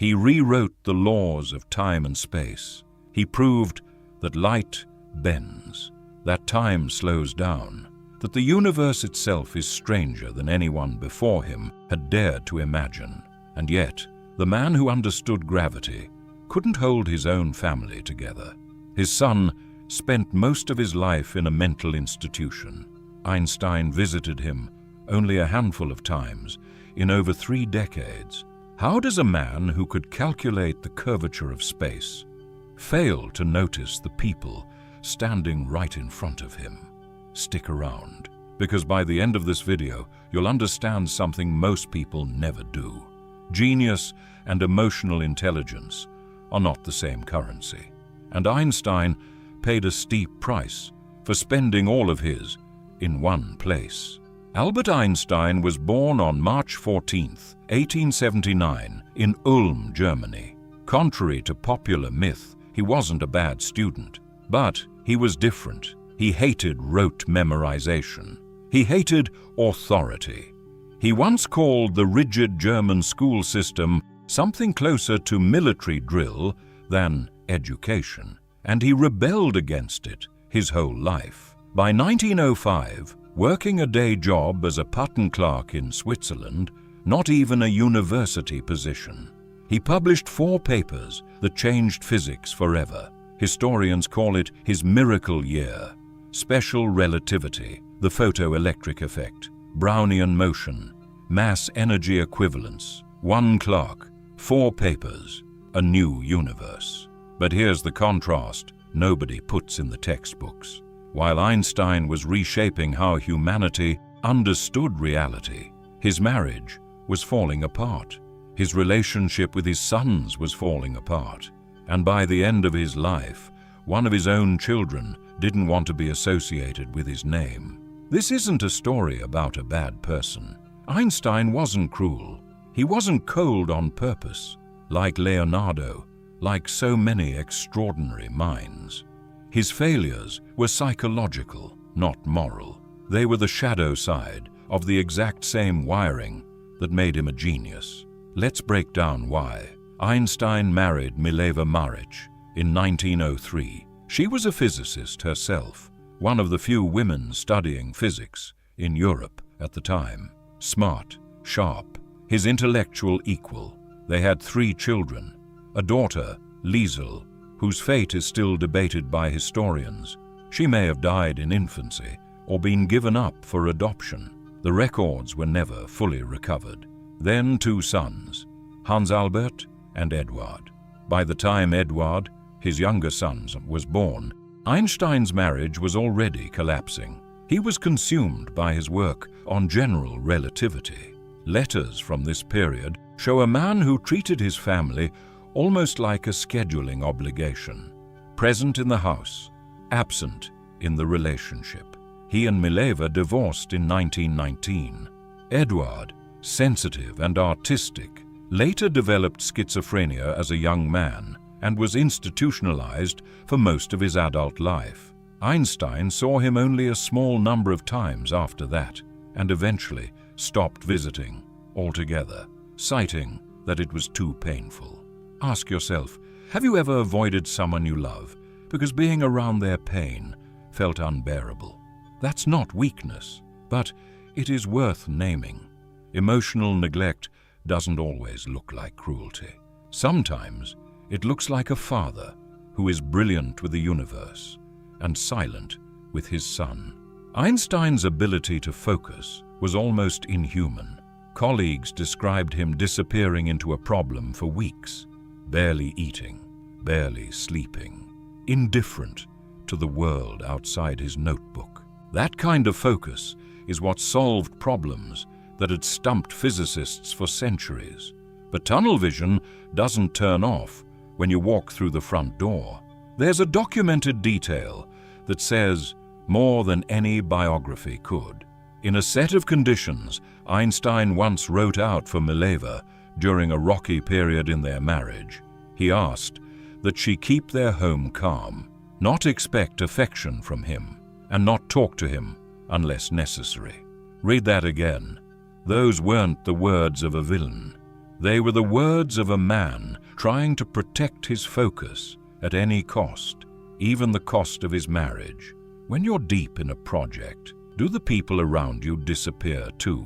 He rewrote the laws of time and space. He proved that light bends, that time slows down, that the universe itself is stranger than anyone before him had dared to imagine. And yet, the man who understood gravity couldn't hold his own family together. His son spent most of his life in a mental institution. Einstein visited him only a handful of times in over 3 decades. How does a man who could calculate the curvature of space fail to notice the people standing right in front of him? Stick around, because by the end of this video, you'll understand something most people never do. Genius and emotional intelligence are not the same currency, and Einstein paid a steep price for spending all of his in one place. Albert Einstein was born on March 14, 1879, in Ulm, Germany. Contrary to popular myth, he wasn't a bad student, but he was different. He hated rote memorization. He hated authority. He once called the rigid German school system something closer to military drill than education, and he rebelled against it his whole life. By 1905, working a day job as a patent clerk in Switzerland, not even a university position, he published 4 papers that changed physics forever. Historians call it his miracle year: special relativity, the photoelectric effect, Brownian motion, mass energy equivalence, 1 clerk, 4 papers, a new universe. But here's the contrast nobody puts in the textbooks. While Einstein was reshaping how humanity understood reality, his marriage was falling apart. His relationship with his sons was falling apart. And by the end of his life, one of his own children didn't want to be associated with his name. This isn't a story about a bad person. Einstein wasn't cruel. He wasn't cold on purpose, like Leonardo, like so many extraordinary minds. His failures were psychological, not moral. They were the shadow side of the exact same wiring that made him a genius. Let's break down why. Einstein married Mileva Maric in 1903. She was a physicist herself, one of the few women studying physics in Europe at the time. Smart, sharp, his intellectual equal. They had 3 children, a daughter, Liesel, whose fate is still debated by historians. She may have died in infancy or been given up for adoption. The records were never fully recovered. Then 2 sons, Hans Albert and Eduard. By the time Eduard, his younger son, was born, Einstein's marriage was already collapsing. He was consumed by his work on general relativity. Letters from this period show a man who treated his family almost like a scheduling obligation. Present in the house, absent in the relationship. He and Mileva divorced in 1919. Eduard, sensitive and artistic, later developed schizophrenia as a young man and was institutionalized for most of his adult life. Einstein saw him only a small number of times after that and eventually stopped visiting altogether, citing that it was too painful. Ask yourself, have you ever avoided someone you love because being around their pain felt unbearable? That's not weakness, but it is worth naming. Emotional neglect doesn't always look like cruelty. Sometimes it looks like a father who is brilliant with the universe and silent with his son. Einstein's ability to focus was almost inhuman. Colleagues described him disappearing into a problem for weeks, barely eating, barely sleeping, indifferent to the world outside his notebook. That kind of focus is what solved problems that had stumped physicists for centuries. But tunnel vision doesn't turn off when you walk through the front door. There's a documented detail that says more than any biography could. In a set of conditions Einstein once wrote out for Mileva during a rocky period in their marriage, he asked that she keep their home calm, not expect affection from him, and not talk to him unless necessary. Read that again. Those weren't the words of a villain. They were the words of a man trying to protect his focus at any cost, even the cost of his marriage. When you're deep in a project, do the people around you disappear too?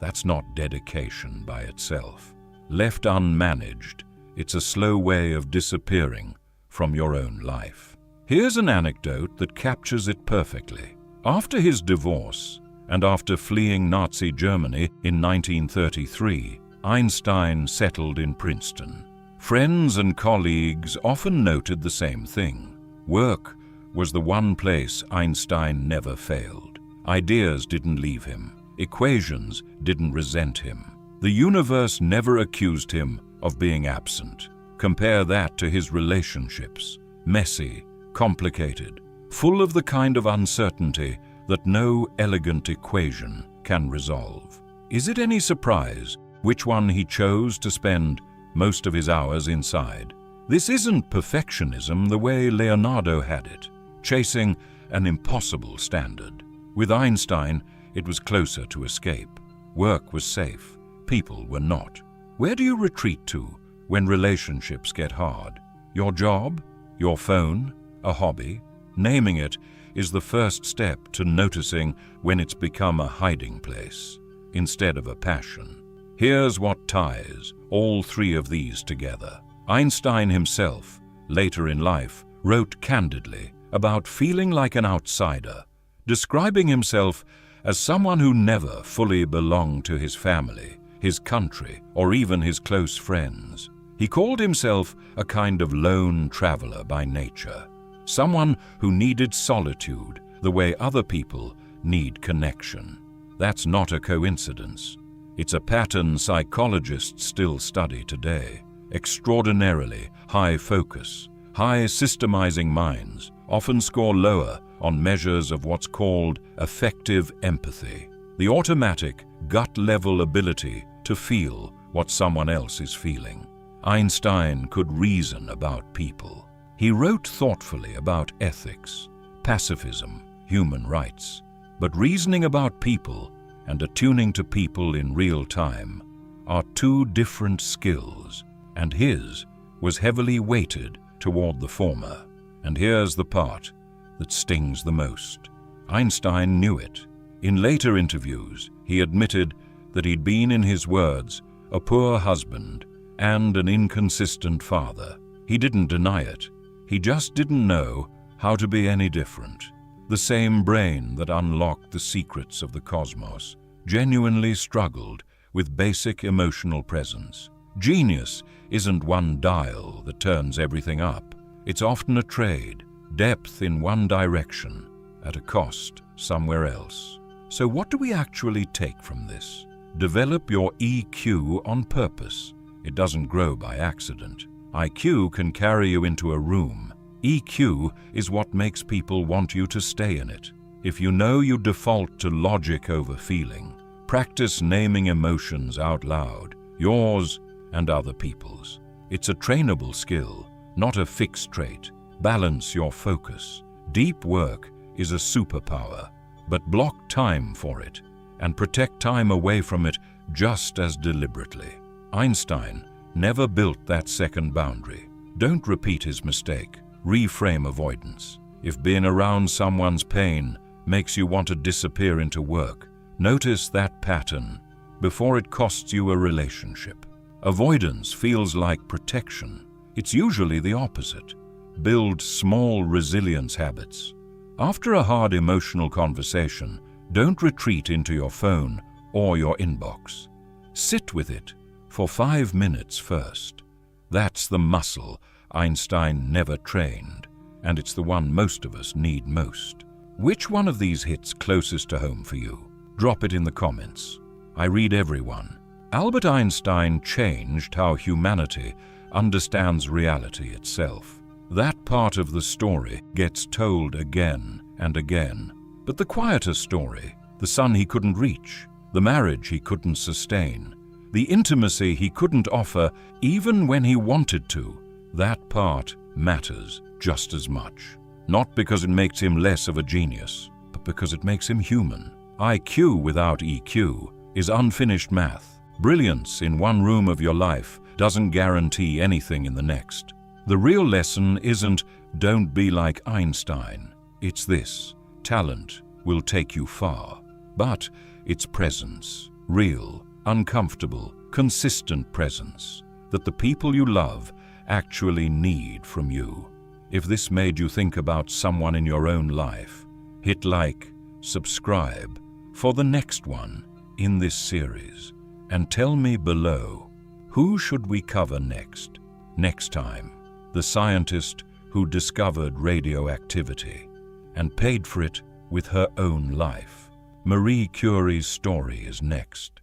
That's not dedication by itself. Left unmanaged, it's a slow way of disappearing from your own life. Here's an anecdote that captures it perfectly. After his divorce, and after fleeing Nazi Germany in 1933, Einstein settled in Princeton. Friends and colleagues often noted the same thing. Work was the one place Einstein never failed. Ideas didn't leave him. Equations didn't resent him. The universe never accused him of being absent. Compare that to his relationships. Messy, complicated, full of the kind of uncertainty that no elegant equation can resolve. Is it any surprise which one he chose to spend most of his hours inside? This isn't perfectionism the way Leonardo had it, chasing an impossible standard. With Einstein, it was closer to escape. Work was safe, people were not. Where do you retreat to when relationships get hard? Your job? Your phone? A hobby? Naming it is the first step to noticing when it's become a hiding place instead of a passion. Here's what ties all three of these together. Einstein himself, later in life, wrote candidly about feeling like an outsider, describing himself as someone who never fully belonged to his family, his country, or even his close friends. He called himself a kind of lone traveler by nature, someone who needed solitude the way other people need connection. That's not a coincidence. It's a pattern psychologists still study today. Extraordinarily high focus, high systemizing minds often score lower on measures of what's called affective empathy, the automatic, gut-level ability to feel what someone else is feeling. Einstein could reason about people. He wrote thoughtfully about ethics, pacifism, human rights, but reasoning about people and attuning to people in real time are two different skills, and his was heavily weighted toward the former. And here's the part that stings the most. Einstein knew it. In later interviews, he admitted that he'd been, in his words, a poor husband and an inconsistent father. He didn't deny it. He just didn't know how to be any different. The same brain that unlocked the secrets of the cosmos genuinely struggled with basic emotional presence. Genius isn't one dial that turns everything up. It's often a trade, depth in one direction at a cost somewhere else. So what do we actually take from this? Develop your EQ on purpose. It doesn't grow by accident. IQ can carry you into a room. EQ is what makes people want you to stay in it. If you know you default to logic over feeling, practice naming emotions out loud, yours and other people's. It's a trainable skill, not a fixed trait. Balance your focus. Deep work is a superpower, but block time for it and protect time away from it just as deliberately. Einstein never built that second boundary. Don't repeat his mistake. Reframe avoidance. If being around someone's pain makes you want to disappear into work, notice that pattern before it costs you a relationship. Avoidance feels like protection. It's usually the opposite. Build small resilience habits. After a hard emotional conversation, don't retreat into your phone or your inbox. Sit with it for 5 minutes first. That's the muscle Einstein never trained, and it's the one most of us need most. Which one of these hits closest to home for you? Drop it in the comments. I read everyone. Albert Einstein changed how humanity understands reality itself. That part of the story gets told again and again. But the quieter story, the son he couldn't reach, the marriage he couldn't sustain, the intimacy he couldn't offer even when he wanted to, that part matters just as much. Not because it makes him less of a genius, but because it makes him human. IQ without EQ is unfinished math. Brilliance in one room of your life doesn't guarantee anything in the next. The real lesson isn't "don't be like Einstein." It's this: talent will take you far, but it's presence, real, uncomfortable, consistent presence, that the people you love actually need from you. If this made you think about someone in your own life, hit like, subscribe for the next one in this series, and tell me below, who should we cover next? Next time, the scientist who discovered radioactivity and paid for it with her own life. Marie Curie's story is next.